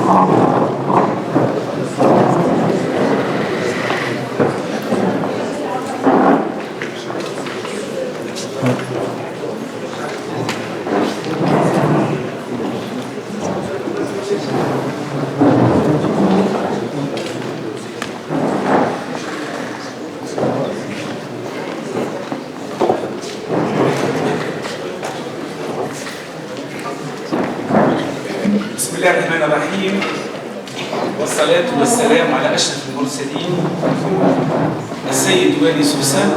بسم الله الرحمن الرحيم، والصلاة والسلام على أشرف المرسلين السيد والي سوسة،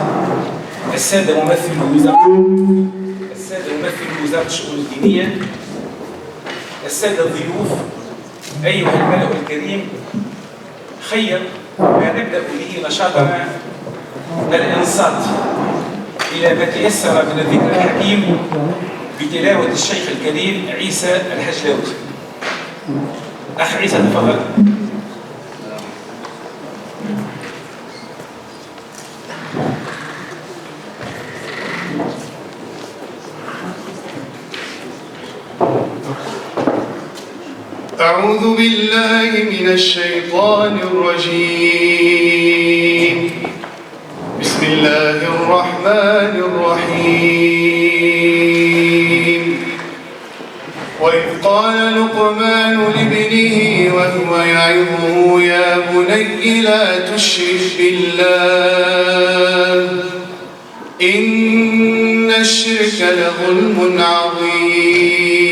السادة ممثلو وزارة الشؤون الدينية، السادة الضيوف، أيها الملأ الكريم. خير ما نبدأ به نشاطنا الإنصات إلى ما تيسر من الذكر الحكيم بتلاوة الشيخ الكريم عيسى الحجلاوي. أخ عيسى تفضل. أعوذ بالله من الشيطان الرجيم. بسم الله الرحمن الرحيم. وإذ قال لقمان لابنه وهو يعظه يا بني لا تشرك بالله إن الشرك لظلم عظيم.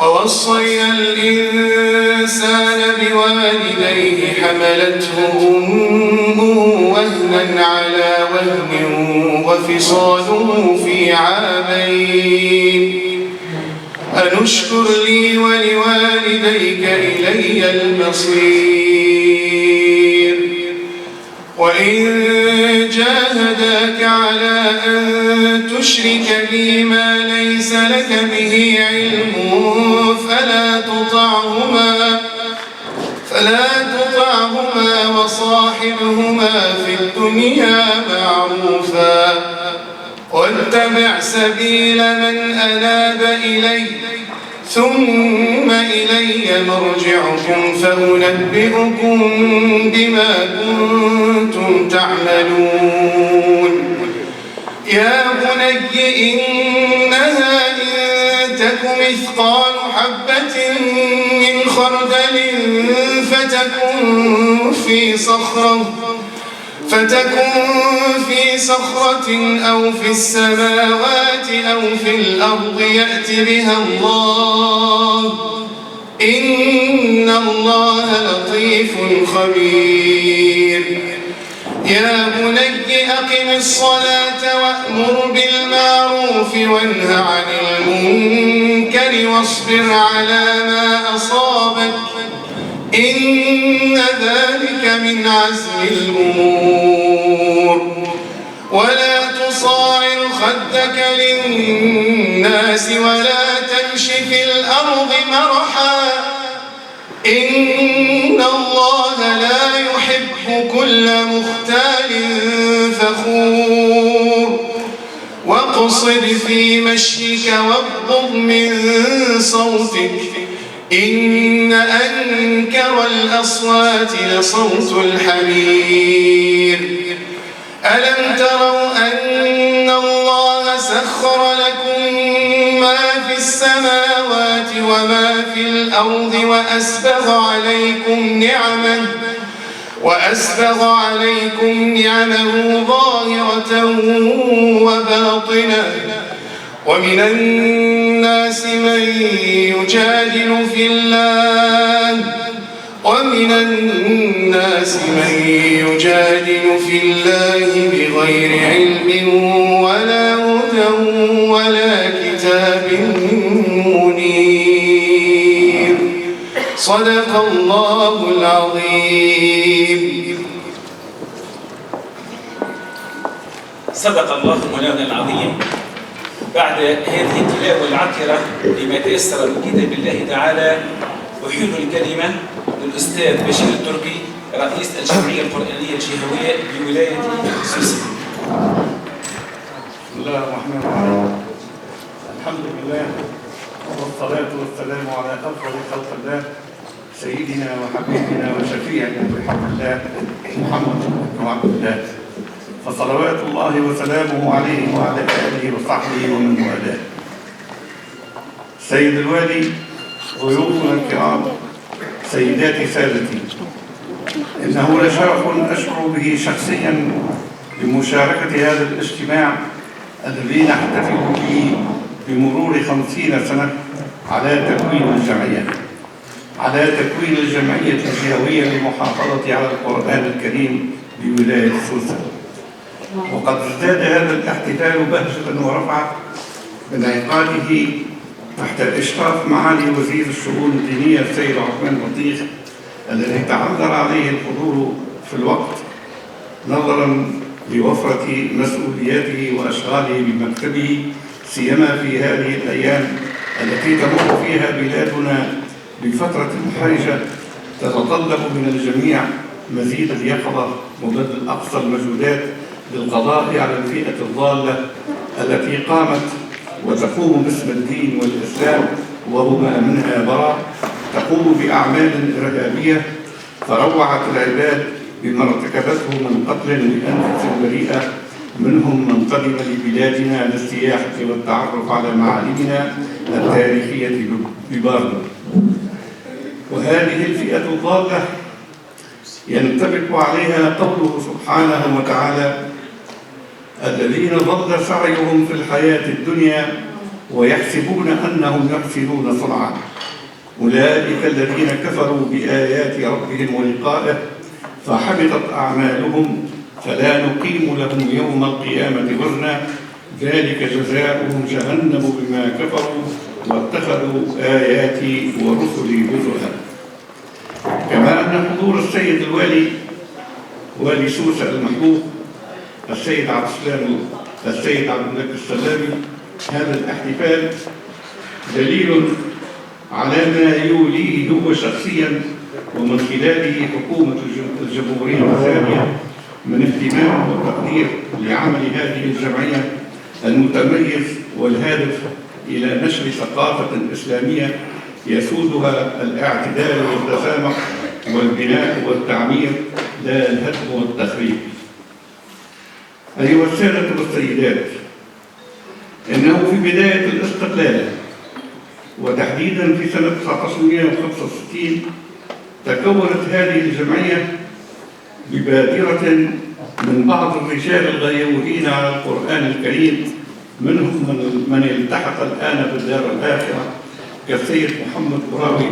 ووصينا الإنسان بوالديه حملته أمه وهنا على وهن وفصاله في عامين أن اشكر لي ولوالديك إلي المصير. وإن جاهداك على أن تشرك بي ما ليس لك به علم فلا تطعهما وصاحبهما في الدنيا معروفا واتبع سبيل من أناب إلي ثم إلي مرجعكم فأنبئكم بما كنتم تعملون. يا بني إنها إن تك مثقال حبة من خردل فتكن في صخرة أو في السماوات أو في الأرض يأت بها الله إن الله لطيف خبير. يا بني أقم الصلاة وأمر بالمعروف وانه عن المنكر واصبر على ما أصابك إن ذلك من عزم الأمور. ولا تصاعر خدك للناس ولا تمش في الأرض مرحا إن الله لا يحب كل مختال فخور. واقصد في مشيك واغضض من صوتك إن أنكر الأصوات لصوت الحمير. ألم تروا أن الله سخر لكم ما في السماوات وما في الأرض وأسبغ عليكم نعمه ظاهرة وباطنة. ومن الناس من يجادل في الله بغير علم ولا هدى ولا كتاب منير. صدق الله العظيم. صدق الله مولانا العظيم. بعد هذه التلاوة العطرة لما تيسر من كتاب الله تعالى أحيل الكلمة للأستاذ بشير التركي رئيس الجمعية القرآنية الجهوية بولاية سوسة. بسم الله الرحمن الرحيم. الحمد لله والصلاة والسلام على أفضل خلق الله سيدنا وحبيبنا وشفيعنا بحمد الله محمد بن عبد الله، فصلوات الله وسلامه عليه وعلى آله وصحبه ومن والاه. سيد الوالي، ضيوفنا الكرام، سيداتي سادتي، إنه لشرف أشعر به شخصيا بمشاركة هذا الاجتماع الذي نحتفل به بمرور 50 سنة على تكوين الجمعية الجهوية للمحافظة على القرآن الكريم بولاية سوسة. وقد ازداد هذا الاحتفال بهجة ورفعة بانعقاده تحت إشراف معالي وزير الشؤون الدينية السيد عثمان بطيخ، الذي تعذر عليه الحضور في الوقت نظرا لوفرة مسؤولياته وأشغاله بمكتبه، سيما في هذه الأيام التي تمر فيها بلادنا بفترة حرجة تتطلب من الجميع مزيد اليقظة وبذل أقصى المجهودات للقضاء على الفئة الضالة التي قامت وتقوم باسم الدين والإسلام وهما منها براء، تقوم بأعمال إرهابية فروعت العباد بما ارتكبته من قتل لأنفس بريئة، منهم من قدم لبلادنا للسياحة والتعرف على معالمنا التاريخية ببارنا. وهذه الفئة الضالة ينطبق عليها قوله سبحانه وتعالى: الذين ضل سعيهم في الحياة الدنيا ويحسبون أنهم يحسنون صنعا، أولئك الذين كفروا بآيات ربهم ولقائه فحبطت أعمالهم فلا نقيم لهم يوم القيامة وزنا، ذلك جزاؤهم جهنم بما كفروا واتخذوا آياتي ورسلي هزوا. كما أن حضور السيد الوالي والي سوسة المحبوب السيد عبد الملك السلامي هذا الاحتفال دليل على ما يوليه هو شخصيا ومن خلاله حكومة الجمهورية الثانية من اهتمام وتقدير لعمل هذه الجمعية المتميز والهادف إلى نشر ثقافة إسلامية يسودها الاعتدال والتسامح والبناء والتعمير لا الهدم والتخريب. أيها السادة والسيدات، إنه في بداية الاستقلال وتحديدا في سنة 1965 تكونت هذه الجمعية ببادرة من بعض الرجال الغيورين على القرآن الكريم، منهم من التحق الآن بالدار الآخرة كالسيد محمد براوي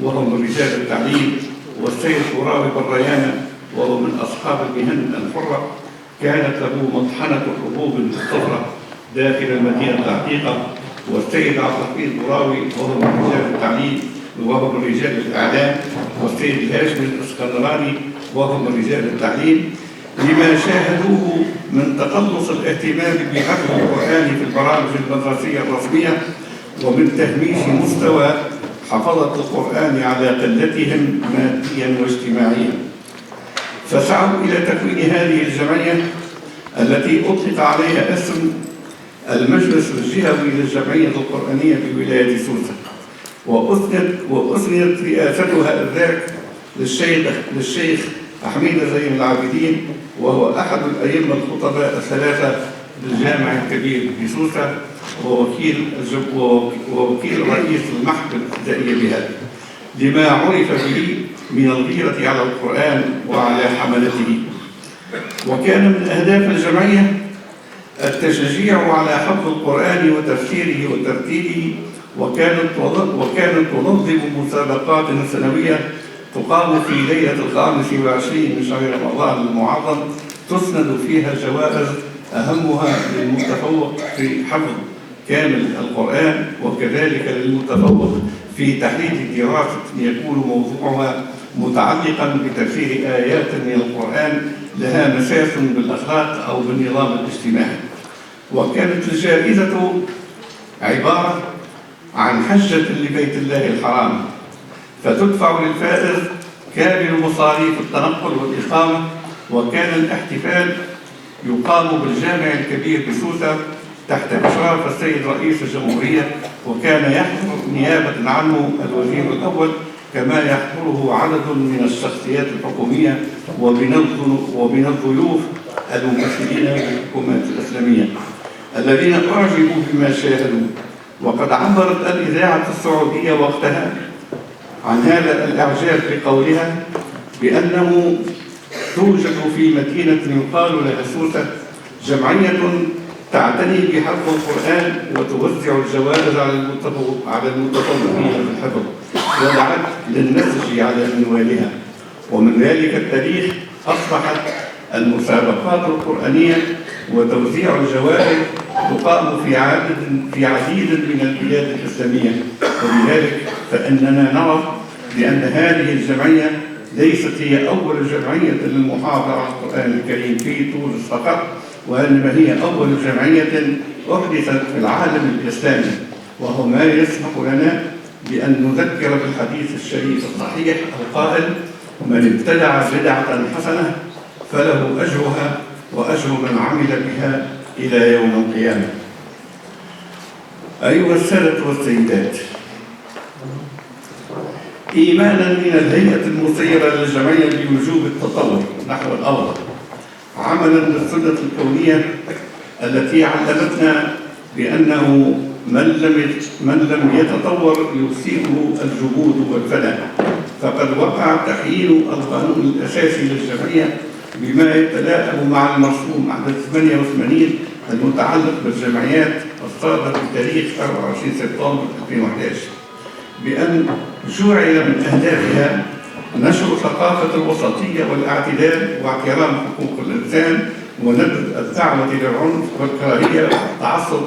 وهو من رجال التعليم، والسيد براوي بريانة وهو من أصحاب المهن الحرة، كانت له مطحنة حبوب الصفرة داخل المدينة العتيقة، والسيد عبد الحفيظ براوي وهو من رجال التعليم وهو من رجال الإعلام، والسيد الهاشمي الإسكندراني وهو من رجال التعليم، لما شاهدوه من تقلص الاهتمام بحفظ القرآن في البرامج المدرسية الرسمية ومن تهميش مستوى حفظة القرآن على قلتهم ماديا واجتماعيا، فسعوا إلى تكوين هذه الجمعية التي أطلق عليها اسم المجلس الجهوي للجمعية القرآنية بولاية سوسة، وأسندت رئاستها ذاك للشيخ حميد زين العابدين، وهو أحد الأئمة الخطباء الثلاثة للجامع الكبير بسوسة ووكيل رئيس المحكمة الابتدائية بها، لما عرف به من الغيرة على القرآن وعلى حملته. وكان من أهداف الجمعية التشجيع على حفظ القرآن وتفسيره وترتيله، وكانت تنظم مسابقات سنوية تقام في ليلة 25 من شهر رمضان المعظم، تسند فيها جوائز أهمها للمتفوق في حفظ كامل القرآن، وكذلك للمتفوق في تحديد دراسة يكون موضوعها متعلقا بتفسير آيات من القرآن لها مساس بالأخلاق أو بالنظام الاجتماعي. وكانت الجائزة عبارة عن حجة لبيت الله الحرام، فتدفع للفائز كامل مصاريف التنقل والإقامة. وكان الاحتفال يقام بالجامع الكبير بسوسة تحت إشراف السيد رئيس الجمهورية، وكان يحضر نيابة عنه الوزير الأول، كما يحضره عدد من الشخصيات الحكومية ومن الضيوف الممثلين للحكومات الإسلامية الذين أعجبوا بما شاهدوا. وقد عبرت الإذاعة السعودية وقتها عن هذا الإعجاب بقولها بأنه توجد في مدينة يقال لها سوسة جمعية تعتني بحفظ القرآن وتوزع الجوائز على المتطوعين في الحفظ ودعت للنسج على منوالها. ومن ذلك التاريخ أصبحت المسابقات القرآنية وتوزيع الجوائز تقام في عديد من البلاد الإسلامية. وبذلك فإننا نرى بأن هذه الجمعية ليست هي أول جمعية للمحافظة على القرآن الكريم في تونس فقط، وإنما هي أول جمعية أحدثت في العالم الإسلامي، وهو ما يسمح لنا بأن نذكر بالحديث الشريف الصحيح القائل: من ابتدع بدعة حسنة فله أجرها وأجر من عمل بها إلى يوم القيامة. أيها السادة والسيدات، إيمانا من الهيئة المسيرة للجمعية بوجوب التطور نحو الأفضل، عملا بالسنة الكونية التي علمتنا بأنه من لم يتطور يصيبه الجهود والفناء، فقد وقع تحيين القانون الأساسي للجمعية بما يتلائم مع المرسوم عدد 88 المتعلق بالجمعيات الصادر بتاريخ 24 سبتمبر 2011، بأن جعل من أهدافها نشر ثقافة الوسطية والاعتدال واحترام حقوق الإنسان ونبذ الدعوة للعنف والكراهية والتعصب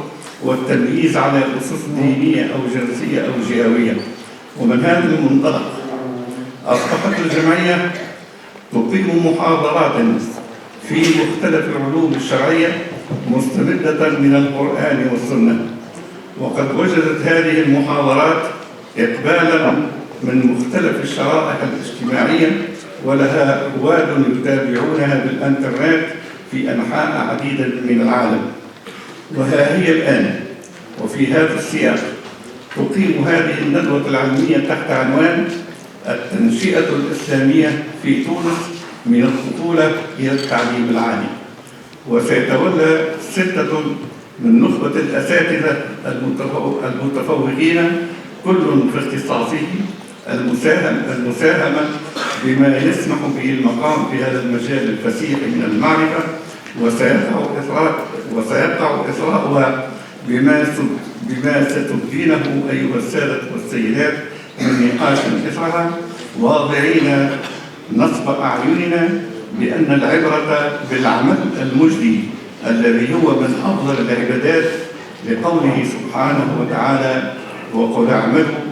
والتمييز على أسس دينية أو جنسية أو جهوية. ومن هذا المنطلق أصبحت الجمعية تقيم محاضرات في مختلف العلوم الشرعية مستمدة من القرآن والسنة، وقد وجدت هذه المحاضرات إقبالا من مختلف الشرائح الاجتماعية، ولها رواد يتابعونها بالإنترنت في أنحاء عديدة من العالم. وها هي الآن وفي هذا السياق تقيم هذه الندوة العلمية تحت عنوان التنشئة الإسلامية في تونس من الطفولة إلى التعليم العالي. وسيتولى 6 من نخبة الأساتذة المتفوقين كل في اختصاصه المساهمة بما يسمح به المقام في هذا المجال الفسيح من المعرفة، وسيقع إثراؤها بما ستبدينه أيها السادة والسيدات من نقاش إثرها، واضعين نصب أعيننا بأن العبرة بالعمل المجدي الذي هو من أفضل العبادات، لقوله سبحانه وتعالى: وقل اعملوا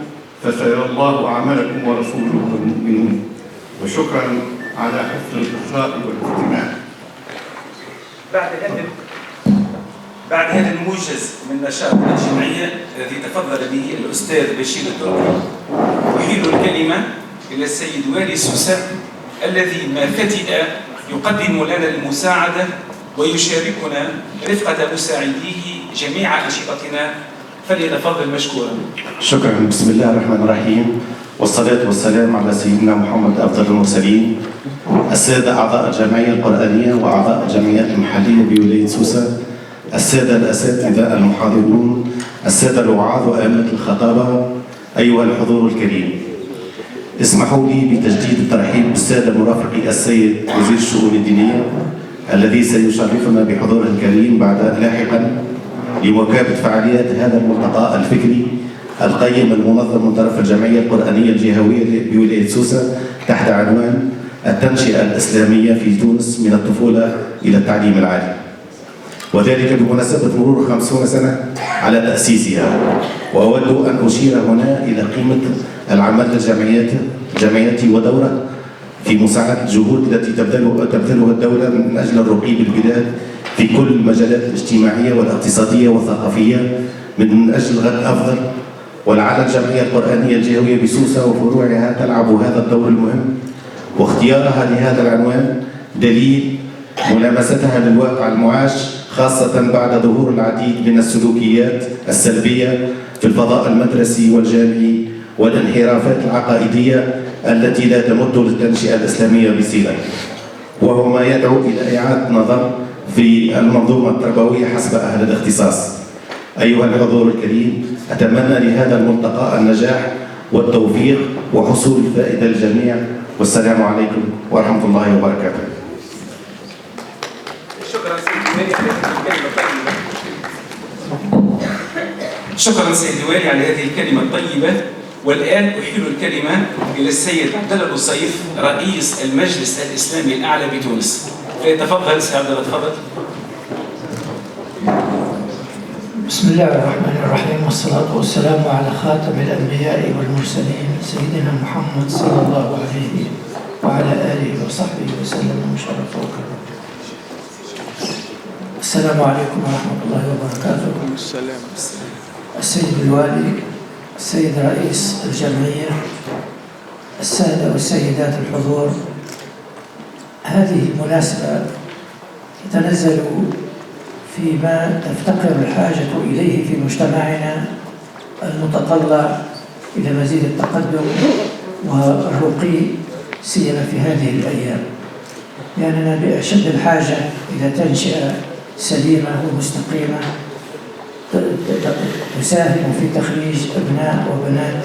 فسيرى الله عملكم ورسوله المؤمنون. وشكرا على حسن الإصغاء والاستماع. بعد هذا الموجز من نشاط الجمعية الذي تفضل به الأستاذ بشير التركي، أحيل الكلمة إلى السيد والي سوسة الذي ما فتئ يقدم لنا المساعدة ويشاركنا رفقة مساعديه جميع أنشطتنا، فليتفضل مشكورا. شكرا. بسم الله الرحمن الرحيم، والصلاة والسلام على سيدنا محمد أفضل المرسلين. السادة أعضاء الجمعية القرآنية وأعضاء الجمعيات المحلية بولاية سوسة، السادة الأساتذة المحاضرون، السادة الوعاظ وأئمة الخطابة، أيها الحضور الكريم، اسمحوا لي بتجديد الترحيب بالسادة مرافقي السيد وزير الشؤون الدينية الذي سيشرفنا بحضوره الكريم بعد لاحقا لمواكبة فعاليات هذا الملتقى الفكري القيم المنظم من طرف الجمعية القرآنية الجهوية بولاية سوسة تحت عنوان التنشئة الإسلامية في تونس من الطفولة إلى التعليم العالي، وذلك بمناسبة مرور 50 سنة على تأسيسها. وأود أن أشير هنا إلى قيمة العمل للجمعيات ودورة في مساعدة الجهود التي تبذلها الدولة من أجل الرقي بالبلاد في كل المجالات الاجتماعية والاقتصادية والثقافية من أجل غد أفضل. ولعل الجمعية القرآنية الجهوية بسوسة وفروعها تلعب هذا الدور المهم، واختيارها لهذا العنوان دليل ملامستها للواقع المعاش خاصة بعد ظهور العديد من السلوكيات السلبية في الفضاء المدرسي والجامعي والانحرافات العقائدية التي لا تمد للتنشئة الإسلامية بصلة، وهو ما يدعو إلى إعادة نظر في المنظومة التربوية حسب أهل الاختصاص. أيها الحضور الكريم، أتمنى لهذا الملتقى النجاح والتوفيق وحصول الفائدة للجميع، والسلام عليكم ورحمة الله وبركاته. شكرا سيدي والي على هذه الكلمة الطيبة. شكرا سيدي والي على هذه الكلمة الطيبة. والآن أحيل الكلمة إلى السيد عبد الله الصيف رئيس المجلس الإسلامي الأعلى بتونس. فيتفضل سيد عبد الله، تفضل. بسم الله الرحمن الرحيم، والصلاة والسلام على خاتم الأنبياء والمرسلين سيدنا محمد صلى الله عليه وعلى آله وصحبه وسلم وشرف وكرم. السلام عليكم ورحمة الله وبركاته. السيد الوالي، السيد رئيس الجمعية، السادة والسيدات الحضور، هذه المناسبة تتنزل فيما تفتقر الحاجة إليه في مجتمعنا المتطلع إلى مزيد التقدم والرقي، سيما في هذه الأيام، لأننا بأشد الحاجة إلى تنشئة سليمة ومستقيمة تساهم في تخريج أبناء وبنات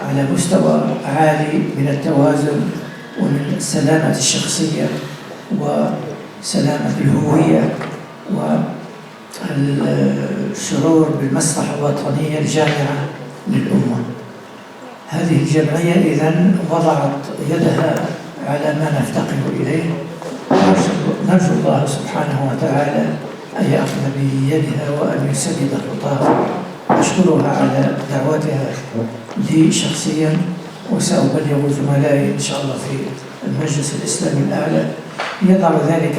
على مستوى عالي من التوازن ومن السلامة الشخصية وسلامة الهوية والشعور بالمصلحة الوطنية الجامعة للأمة. هذه الجمعية إذن وضعت يدها على ما نفتقر إليه، نرجو الله سبحانه وتعالى أن يأخذ بيدها وأن يسدد خطاها. أشكرها على دعوتها لي شخصيا، وسأبلغ زملائي إن شاء الله في المجلس الإسلامي الأعلى يضع ذلك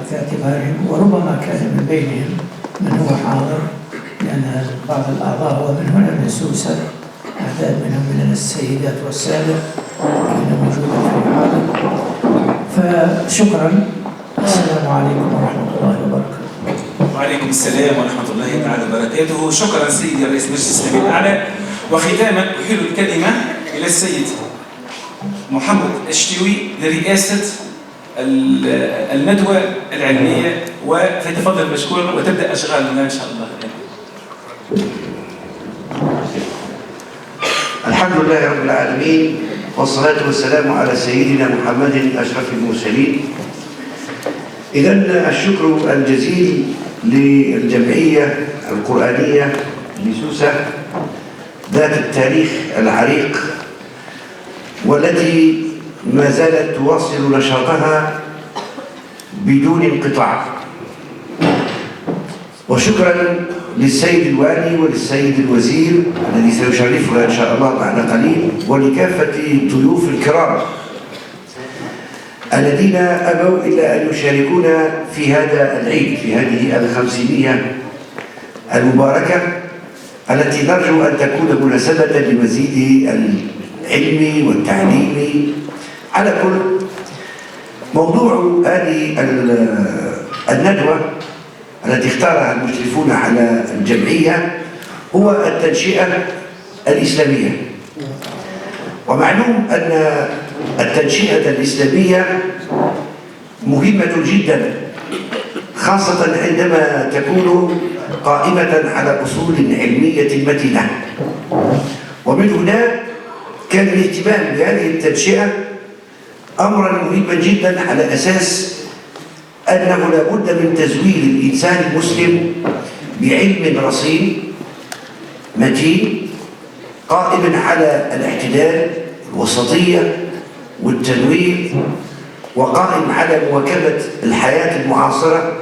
في اعتبارهم، وربما كان من بينهم من هو حاضر، لأن بعض الأعضاء ومن هنا من سوسة أعداد منهم من السيدات والسادة كانوا موجودين في الحاضر. فشكرا، السلام عليكم ورحمة الله وبركاته. وعليكم السلام ورحمة الله تعالى وبركاته. شكرا سيدي رئيس المجلس الإسلامي الأعلى. وختاما أحيل الكلمة إلى السيد محمد الشتوي لرئاسة الندوة العلمية، وفيتفضل مشكورا وتبدأ أشغالنا إن شاء الله. الحمد لله رب العالمين، والصلاة والسلام على سيدنا محمد أشرف المرسلين. إذن الشكر الجزيل للجمعية القرآنية لسوسة ذات التاريخ العريق، والتي ما زالت تواصل نشاطها بدون انقطاع. وشكرا للسيد الوالي وللسيد الوزير الذي سيشرفنا إن شاء الله بعد قليل، ولكافة الضيوف الكرام الذين أبوا إلا أن يشاركونا في هذا العيد، في هذه الخمسينية المباركة التي نرجو أن تكون مناسبة لمزيد العلم والتعليم. على كل، موضوع هذه الندوة التي اختارها المشرفون على الجمعية هو التنشئة الإسلامية. ومعلوم أن التنشئة الإسلامية مهمة جدا، خاصة عندما تكون قائمة على أصول علمية متينة. ومن هنا كان الاهتمام بهذه التنشئة أمرا مهما جدا، على أساس أنه لابد من تزويد الإنسان المسلم بعلم رصين متين قائم على الاعتدال والوسطية والتنوير، وقائم على مواكبة الحياة المعاصرة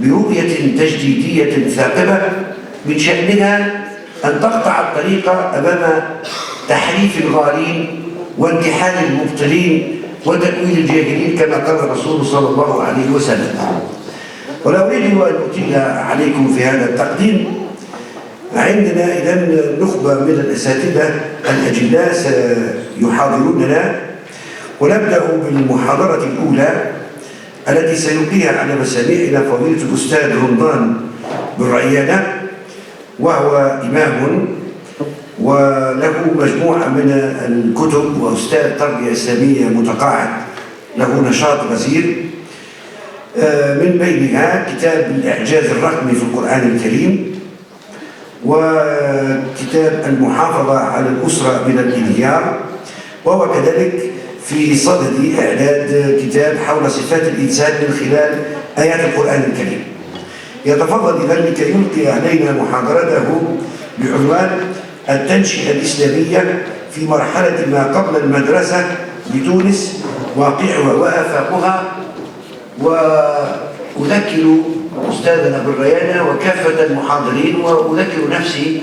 برؤية تجديدية ثاقبة من شأنها أن تقطع الطريق أمام تحريف الغالين وانتحال المبطلين وتأويل الجاهلين كما قال الرسول صلى الله عليه وسلم. ولا أريد أن أطيل عليكم في هذا التقديم. عندنا إذن نخبة من الأساتذة الأجلاء سيحاضروننا، ونبدأ بالمحاضرة الأولى التي سيلقيها على مسامعنا فضيلة الأستاذ رمضان بن ريانة، وهو إمام وله مجموعة من الكتب، وأستاذ تربية إسلامية متقاعد له نشاط غزير، من بينها كتاب الإعجاز الرقمي في القرآن الكريم، وكتاب المحافظة على الأسرة من الانهيار، وهو كذلك في صدد إعداد كتاب حول صفات الإنسان من خلال آيات القرآن الكريم. يتفضل إذن لكي يلقي علينا محاضرته بعنوان التنشئة الإسلامية في مرحلة ما قبل المدرسة بتونس، واقعها وآفاقها. وأذكر أستاذنا بن ريانة وكافة المحاضرين وأذكر نفسي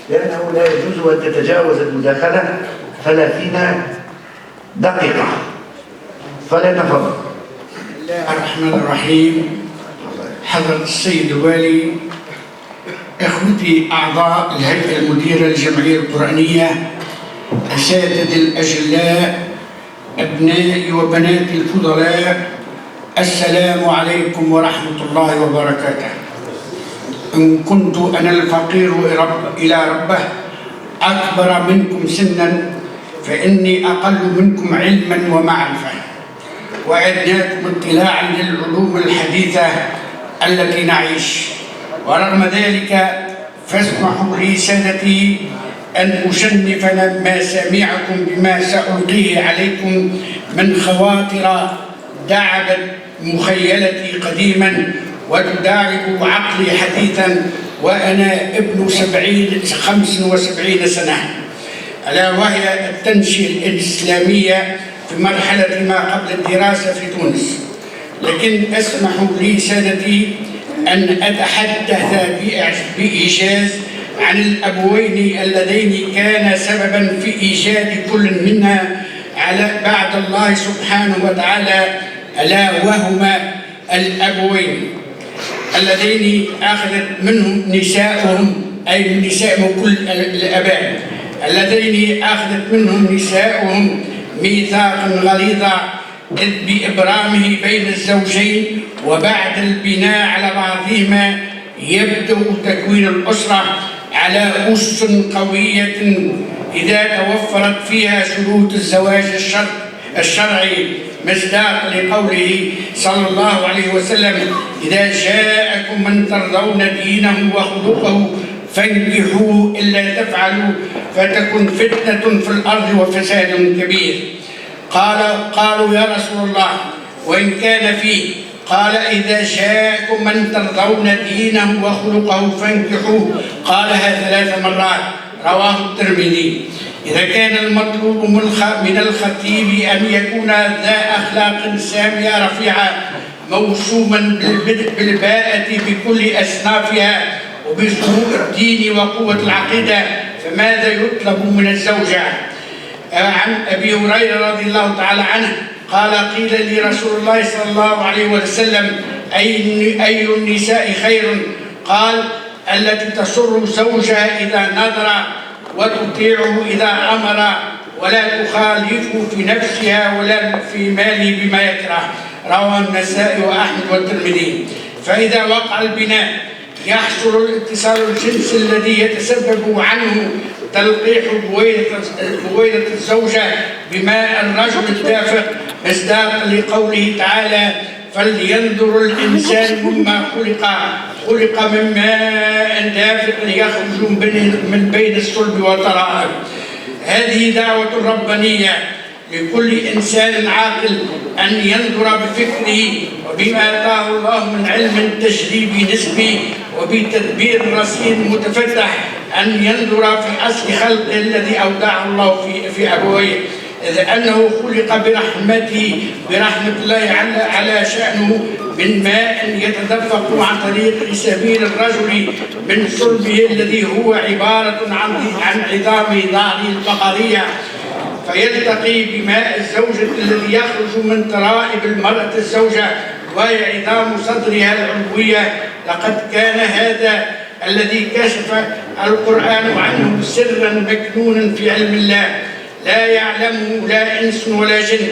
لأنه لا يجوز أن تتجاوز المداخلة 30 دقيقة، فلنتفضل. بسم الله الرحمن الرحيم. حضرة السيد الوالي، إخوتي أعضاء الهيئة المديرة للجمعية القرآنية، أساتذة الأجلاء، أبنائي وبناتي الفضلاء، السلام عليكم ورحمة الله وبركاته. إن كنت أنا الفقير إلى ربه أكبر منكم سنا، فإني أقل منكم علما ومعرفة، وأدناكم اطلاعا للعلوم الحديثة التي نعيش. ورغم ذلك فاسمحوا لي سادتي أن أشنف مسامعكم بما سألقيه عليكم من خواطر دعبت مخيلتي قديما وتداعب عقلي حديثا وأنا ابن 75 سنة، ألا وهي التنشئة الإسلامية في مرحلة ما قبل الدراسة في تونس. لكن اسمحوا لي سادتي أن أتحدث بإيجاز عن الأبوين اللذين كانا سببا في إيجاد كل منا بعد الله سبحانه وتعالى، ألا وهما الأبوين اللذين أخذت منهم نساؤهم، أي نساء كل الآباء اللذين أخذت منهم نساؤهم ميثاقا غليظا، إذ بإبرامه بين الزوجين وبعد البناء على بعضهما يبدأ تكوين الأسرة على أسس قوية إذا توفرت فيها شروط الزواج الشرعي، مصداق لقوله صلى الله عليه وسلم: إذا جاءكم من ترضون دينه وخلقه فانكحوه، إلا تفعلوا فتكن فتنة في الأرض وفساد كبير. قالوا يا رسول الله وإن كان فيه؟ قال: إذا جاءكم من ترضون دينه وخلقه فانكحوه، قالها 3 مرات، رواه الترمذي. إذا كان المطلوب من الخطيب أن يكون ذا أخلاق سامية رفيعة موسوما بالباءة بكل أصنافها وبسمو الدين وقوة العقيدة، فماذا يطلب من الزوجة؟ عن أبي هريرة رضي الله تعالى عنه قال: قيل لي رسول الله صلى الله عليه وسلم: أي النساء خير؟ قال: التي تسر زوجها إذا نظر وتطيعه إذا أمر ولا تخالفه في نفسها ولا في ماله بما يكره، رواه النسائي وأحمد والترمذي. فإذا وقع البناء يحصل الاتصال الجنسي الذي يتسبب عنه تلقيح بويضة الزوجة بماء الرجل الدافق، مصداقا لقوله تعالى: فلينظر الإنسان مما خلق من ماء دافق يخرج من بين الصلب والترائب. هذه دعوة ربانية لكل إنسان عاقل أن ينظر بفكره وبما آتاه الله من علم تجريبي نسبي وبتدبير رصين متفتح، أن ينظر في أصل خلقه الذي أودعه الله في أبويه، إذ أنه خلق برحمة الله على شأنه من ماء يتدفق عن طريق سبيل الرجل من صلبه الذي هو عبارة عن عظام ظهره الفقرية، فيلتقي بماء الزوجة الذي يخرج من ترائب المرأة الزوجة وهي عظام صدرها العلوية. لقد كان هذا الذي كشف القرآن عنه سرا مكنونا في علم الله لا يعلمه لا إنس ولا جن،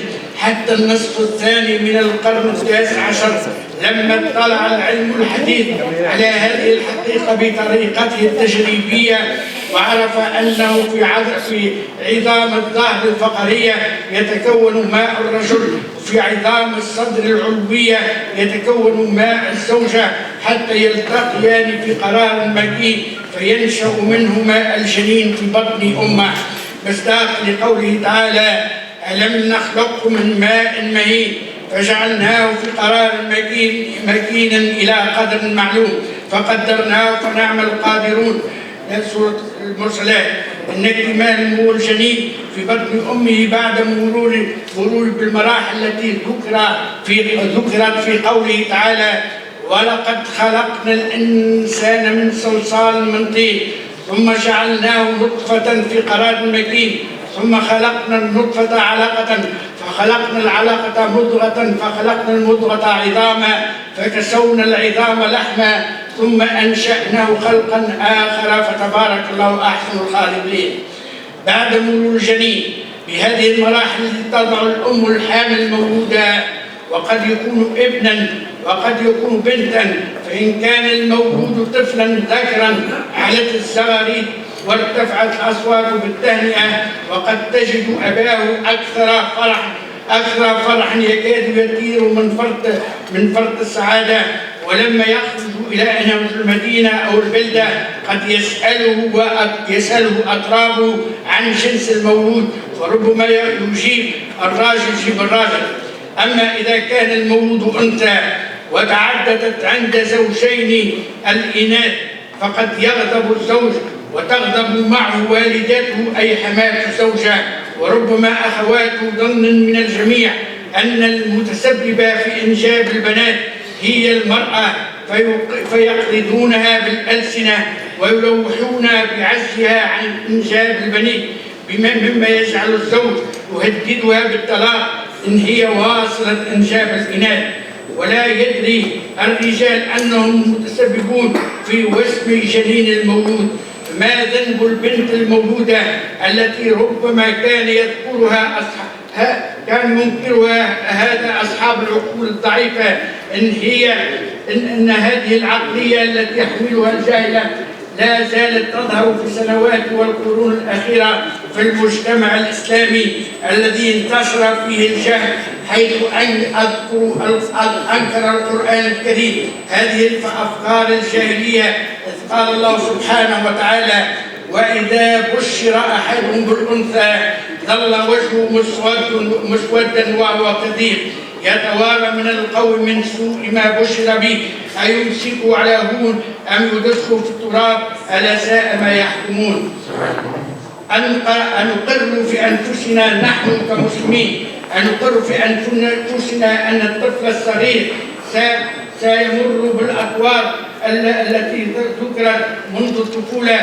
حتى النصف الثاني من القرن التاسع عشر، لما اطلع العلم الحديث على هذه الحقيقة بطريقته التجريبية، وعرف أنه في عظام الظهر الفقرية يتكون ماء الرجل، وفي عظام الصدر العلوية يتكون ماء الزوجة، حتى يلتقيان في قرار مكين فينشأ منه ماء الجنين في بطن أمه، مصداق لقوله تعالى: ألم نخلقكم من ماء مهين فجعلناه في قرار مكين إلى قدر معلوم فقدرناه فنعم القادرون. سورة المرسلات. إن اكتمال نمو الجنين في بطن أمه بعد مرور بالمراحل التي ذكرت في قوله تعالى: ولقد خلقنا الإنسان من صلصال من طين ثم جعلناه نطفة في قرار مكين ثم خلقنا النطفة علقة فخلقنا العلقة مضغة فخلقنا المضغة عظاما فكسونا العظام لحما ثم أنشأناه خلقا آخر فتبارك الله أحسن الخالقين. بعد مرور الجنين بهذه المراحل التي تضع الأم الحامل المولودة، وقد يكون ابنا وقد يكون بنتا، فإن كان المولود طفلا ذكرا علت الزغاريد وارتفعت الأصوات بالتهنئة، وقد تجد أباه أكثر فرحا يكاد يطير من فرط السعادة، ولما يخرج إلى المدينة أو البلدة قد يسأله أطرابه عن جنس المولود، فربما يجيب الراجل. أما إذا كان المولود أنثى وتعددت عند زوجين الإناث فقد يغضب الزوج وتغضب معه والدته أي حماة الزوجة، وربما أخواته ظن من الجميع أن المتسببة في إنجاب البنات هي المرأة فيقلدونها بالألسنة ويلوحون بعجزها عن إنجاب البنين، مما يجعل الزوج يهددها بالطلاق إن هي واصلة إنجاب الإناث، ولا يدري الرجال أنهم متسببون في وسم جنين المولود. ما ذنب البنت المولودة التي ربما كان ينكرها هذا أصحاب العقول الضعيفة إن هذه العقلية التي يحملها الجاهلة لا زالت تظهر في السنوات والقرون الأخيرة في المجتمع الإسلامي الذي انتشر فيه الجهل، حيث أنكر القرآن الكريم هذه الأفكار الجاهلية، إذ قال الله سبحانه وتعالى: وإذا بشر أحدهم بالأنثى ظل وجهه مسودا وهو كظيم يتوارى من القوم من سوء ما بشر به أيمسكه على هون أم يدسه في التراب ألا ساء ما يحكمون. أن نقر في أنفسنا نحن كمسلمين، أن نقر في أنفسنا أن الطفل الصغير سيمر بالأدوار التي ذكرت منذ الطفولة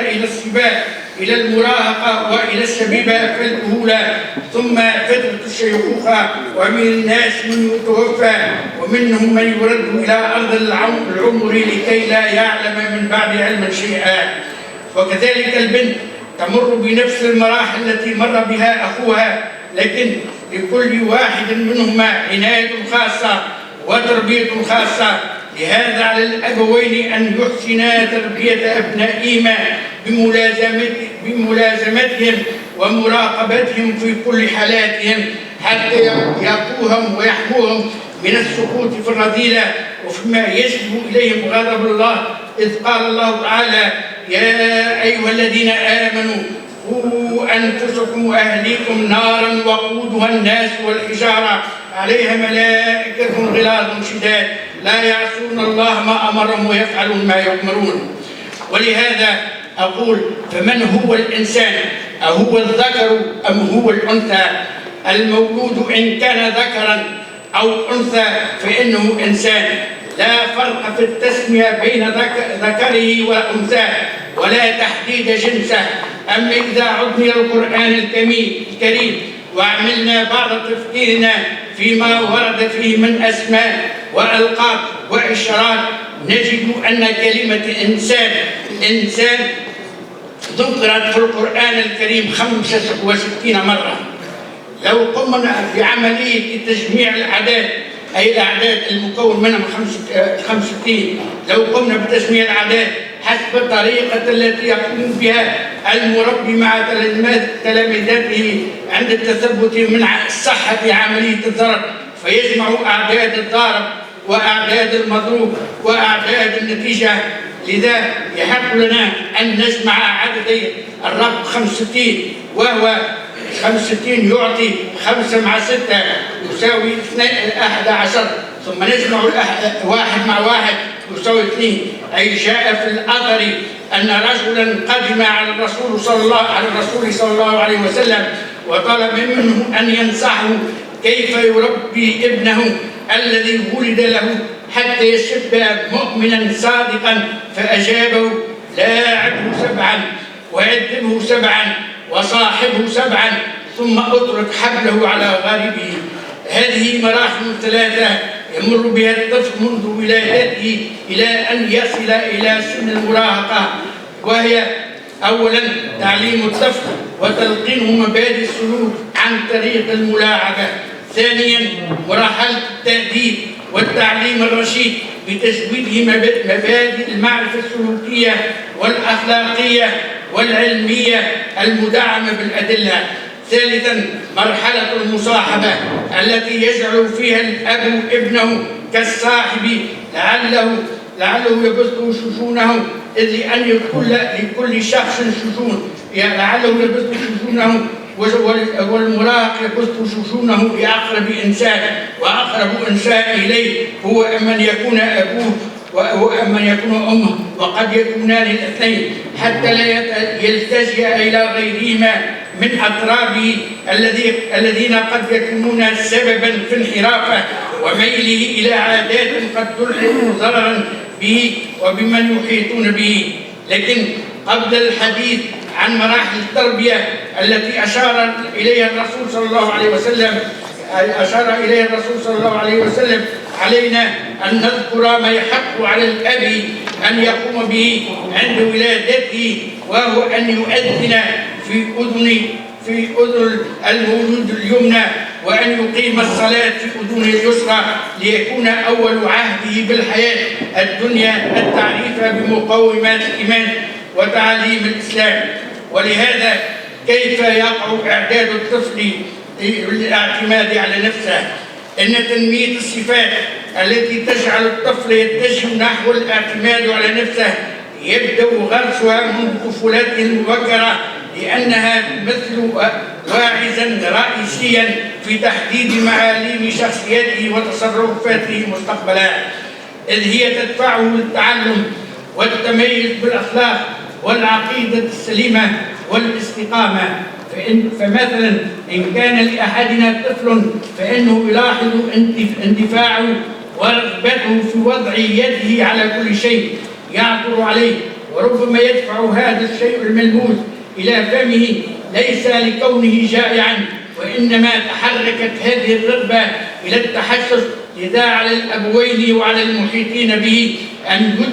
إلى السباق إلى المراهقة وإلى الشبيبة في الكهولة، ثم فترة الشيخوخة، ومن الناس من يتوفى ومنهم من يرد إلى أرض العمر لكي لا يعلم من بعد علم شيئا. وكذلك البنت تمر بنفس المراحل التي مر بها أخوها، لكن لكل واحد منهما عناية خاصة وتربية خاصة. لهذا على الأبوين أن يحسنا تربية أبنائهما بملازمتهم ومراقبتهم في كل حالاتهم حتى يقوهم ويحموهم من السقوط في الرذيلة وفيما يجلب إليهم غضب الله، إذ قال الله تعالى: يا أيها الذين آمنوا قوا أنفسكم وأهليكم نارا وقودها الناس والحجارة عليها ملائكة غلاظ شداد لا يعصون الله ما أمرهم ويفعلون ما يؤمرون. ولهذا أقول: فمن هو الإنسان؟ أهو الذكر أم هو الأنثى؟ المولود إن كان ذكرا أو أنثى فإنه إنسان، لا فرق في التسمية بين ذكره وأنثاه ولا تحديد جنسه. أما إذا عدنا القرآن الكريم وعملنا بعض تفكيرنا فيما ورد فيه من أسماء وألقاب وإشارات نجد أن كلمة إنسان ذكرت في القرآن الكريم 65 مرة، لو قمنا بعملية تجميع الأعداد، أي الأعداد المكون منها 65، لو قمنا بتجميع الأعداد حسب الطريقة التي يقوم بها المربي مع تلاميذته عند التثبت من صحة عملية الضرب، فيجمع أعداد الضارب وأعداد المضروب وأعداد النتيجة. لذا يحق لنا أن نجمع عددي الرقم 65، وهو 65 يعطي 5 مع 6 يساوي 11، ثم نجمع 1 مع 1 يساوي 2. أي جاء في الأثر أن رجلا قدم على الرسول صلى الله عليه وسلم وطلب منه أن ينصحه كيف يربي ابنه الذي ولد له حتى يشب مؤمنا صادقا، فأجابه: لاعبه 7 وأدبه 7 وصاحبه 7 ثم اترك حبله على غاربه. هذه مراحل 3 يمر بها الطفل منذ ولادته إلى أن يصل إلى سن المراهقة، وهي: أولا تعليم الطفل وتلقينه مبادئ السلوك عن طريق الملاعبة. ثانيا مرحلة التأديب والتعليم الرشيد بتزويده مبادئ المعرفة السلوكية والأخلاقية والعلمية المدعمة بالأدلة. ثالثا مرحلة المصاحبة التي يجعل فيها الأب ابنه كالصاحب لعله يبث شجونه، إذ لأن لكل شخص شجون، لعله يبث شجونه، والمراهق يبث شجونه لأقرب إنسان، وأقرب إنسان إليه هو أمن يكون أبوه وأمن يكون أمه، وقد يكونان الاثنين، حتى لا يلتجئ إلى غيرهما من أقرابه الذين قد يكونون سببا في انحرافه وميله إلى عادات قد تلحق ضررا به وبمن يحيطون به. لكن قبل الحديث عن مراحل التربية التي أشار إليها الرسول صلى الله عليه وسلم علينا أن نذكر ما يحق على الأب أن يقوم به عند ولادته، وهو أن يؤذن في أذن المولود اليمنى، وأن يقيم الصلاة في أذنه اليسرى، ليكون أول عهده بالحياة الدنيا التعريف بمقومات الإيمان وتعاليم الإسلام. ولهذا كيف يقع إعداد الطفل للاعتماد على نفسه؟ إن تنمية الصفات التي تجعل الطفل يتجه نحو الاعتماد على نفسه يبدأ غرسها منذ طفولته المبكرة، لأنها تمثل واعزا رئيسيا في تحديد معالم شخصيته وتصرفاته مستقبلا، إذ هي تدفعه للتعلم والتميز بالأخلاق والعقيدة السليمة والاستقامة. فمثلا إن كان لأحدنا طفل فإنه يلاحظ اندفاعه ورغبته في وضع يده على كل شيء يعثر عليه، وربما يدفع هذا الشيء الملموس إلى فمه ليس لكونه جائعا، وإنما تحركت هذه الرغبة إلى التحسس. لذا على الأبوين وعلى المحيطين به أن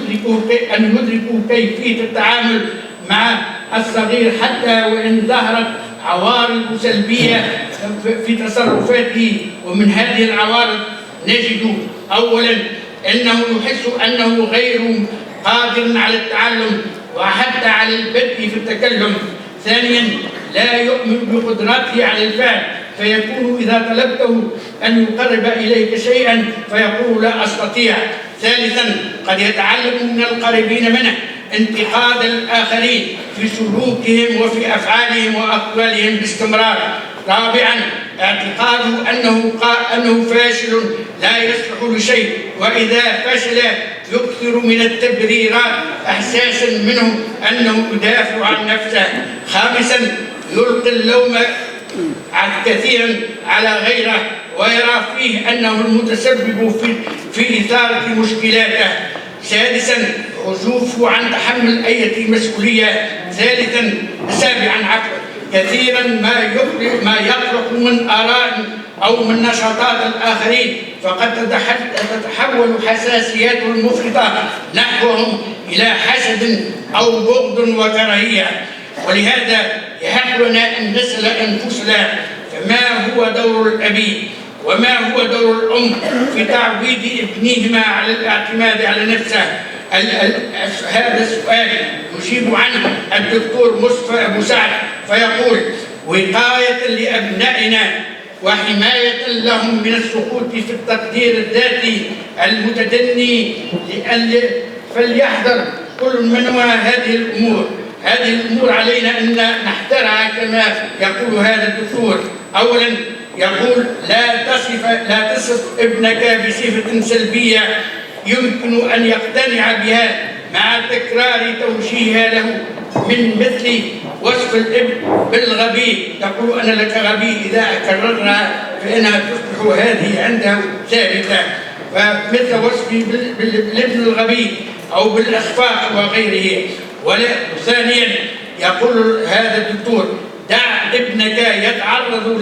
يدركوا كيفية التعامل مع الصغير، حتى وإن ظهرت عوارض سلبية في تصرفاته. ومن هذه العوارض نجد أولا أنه يحس أنه غير قادر على التعلم وحتى على البدء في التكلم. ثانيا لا يؤمن بقدرته على الفعل، فيكون إذا طلبته أن يقرب إليك شيئا فيقول لا أستطيع. ثالثا قد يتعلم من القريبين منه انتقاد الآخرين في سلوكهم وفي أفعالهم وأقوالهم باستمرار. رابعا اعتقاده أنه فاشل لا يصلح لشيء، وإذا فشل يكثر من التبريرات إحساسا منه أنه يدافع عن نفسه. خامسا يلقي اللوم كثيرا على غيره ويرى فيه أنه المتسبب في إثارة مشكلاته. سادسا عزوفه عن تحمل أي مسؤولية. سابعا كثيرا ما يخلق من آراء أو من نشاطات الآخرين، فقد تتحول حساسياته المفرطة نحوهم إلى حسد أو بغض وكراهية. ولهذا يحق لنا أن نسأل أنفسنا ما هو دور الأب وما هو دور الأم في تعويد ابنهما على الاعتماد على نفسه؟ هذا السؤال يجيب عنه الدكتور مصطفى أبو سعد فيقول: وقاية لأبنائنا وحماية لهم من السقوط في التقدير الذاتي المتدني فليحذر كل من هو هذه الأمور. هذه الأمور علينا أن نحذرها كما يقول هذا الدكتور. أولا يقول: لا تصف ابنك بصفة سلبية يمكن أن يقتنع بها مع تكرار توجيهها له، من مثل وصف الابن بالغبي، تقول أنا لك غبي، إذا كررها فإنها تصبح هذه عنده ثابتة. فمثل وصفه بالابن الغبي أو بالإخفاق وغيره. ثانيا يقول هذا الدكتور: دع ابنك يتعرض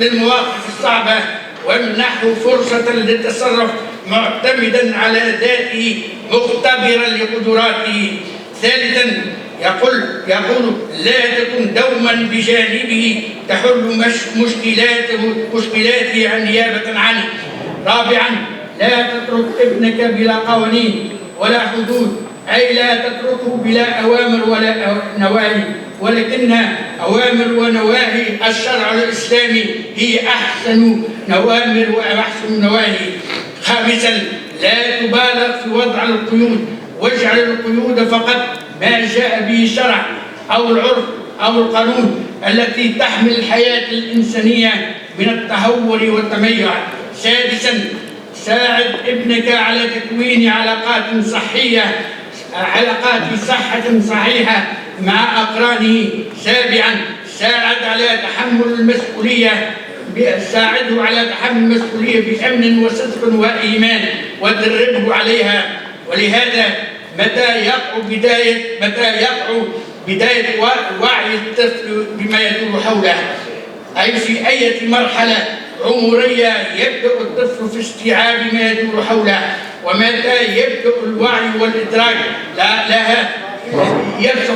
للمواقف الصعبة وامنحه فرصة للتصرف معتمدا على ذاته مختبرا لقدراته. ثالثا يقول لا تكن دوما بجانبه تحل مشكلاته نيابة عنه. رابعا لا تترك ابنك بلا قوانين ولا حدود، أي لا تتركه بلا أوامر ولا نواهي، ولكن أوامر ونواهي الشرع الإسلامي هي أحسن أوامر وأحسن نواهي. خامسا لا تبالغ في وضع القيود، واجعل القيود فقط ما جاء به الشرع أو العرف أو القانون التي تحمي الحياة الإنسانية من التهور والتميع. سادسا ساعد ابنك على تكوين علاقات صحة صحيحة مع أقرانه. سابعا ساعده على تحمل المسؤولية بأمن وصدق وإيمان ودربه عليها. ولهذا متى يقع بداية وعي الطفل بما يدور حوله، أي في أي مرحلة عمرية يبدأ الطفل في استيعاب ما يدور حوله، ومتى يبدأ الوعي والإدراك لها يرسخ